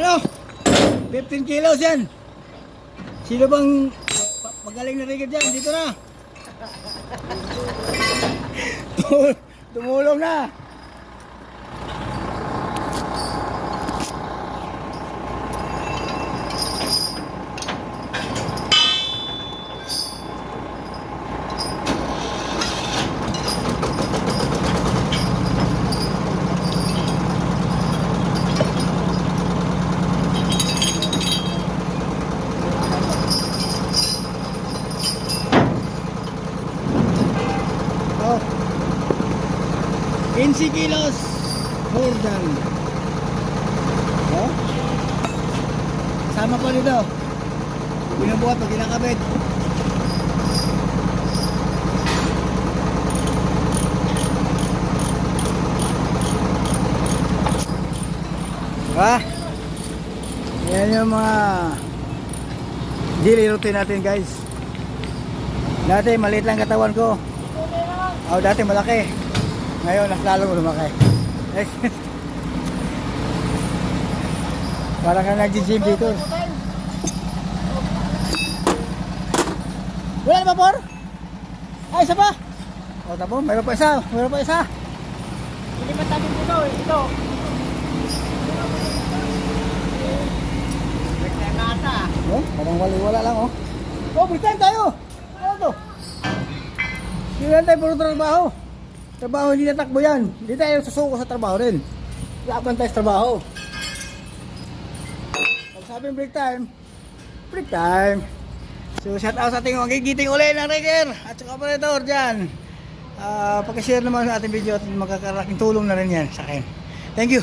Ano? 15 kilos yan. Sino bang magaling na rigid yan? Dito na. Tumulong na. Oh. 15 kilos more than. Oh. Sama pa nito. Binubuhat pag kinakabit. Yan yung mga daily routine natin, guys. Dati maliit lang katawan ko. Dati malaki. Ngayon mas lalong lumaki. Parang ka nag-gym dito. Wala na ba, por? Ay, isa pa. Tabo, mayroon pa isa. Mayroon pa isa. Hindi pa tabi dito, ito. Parang wala lang, oh. Break tayo. Ano to? Hindi tayo puro trabaho. Trabaho, hindi natakbo yan. Hindi tayo susuko sa trabaho rin. Laban tayo sa trabaho. Pag sabing break time. So, shout out sa ating magigiting uli ng Rigger at saka operator dyan. Pag-share naman sa ating video at makakaraking tulong na rin yan sa akin. Thank you.